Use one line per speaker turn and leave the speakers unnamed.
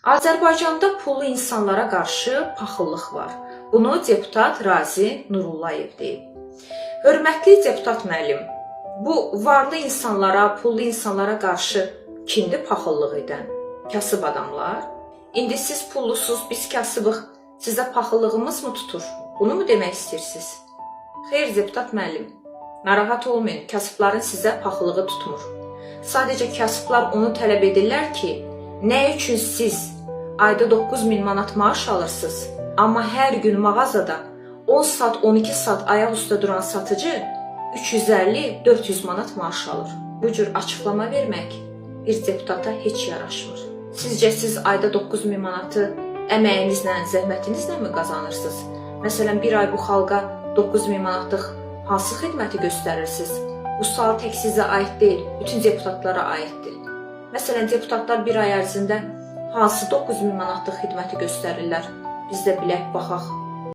Azərbaycanda pullu insanlara qarşı paxıllıq var. Bunu deputat Razi Nurullayev deyib. Hörmətli deputat müəllim, bu varlı insanlara, pullu insanlara qarşı kimdir paxıllıq edən? Kasıb adamlar? İndi siz pullusuz, biz kasıbıq, sizə paxıllığımız mı tutur? Bunu mu demək istəyirsiniz? Xeyr, deputat müəllim, narahat olmayın, kasıbların sizə paxıllığı tutmur. Sadəcə kasıblar onu tələb edirlər ki, nə üçün siz ayda 9.000 manat maaş alırsınız, amma hər gün mağazada 10 saat, 12 saat ayaq üstə duran satıcı 350-400 manat maaş alır. Bu cür açıqlama vermək bir deputata heç yaraşmır. Sizcə siz ayda 9.000 manatı əməyinizlə, zəhmətinizlə mi qazanırsınız? Məsələn, bir ay bu xalqa 9.000 manatlıq hansı xidməti göstərirsiniz? Bu sual tək sizə aid deyil, bütün deputatlara aiddir. Məsələn, deputatlar bir ay ərzində hansı 9.000 manatlıq xidməti göstərirlər? Biz də bilək, baxaq.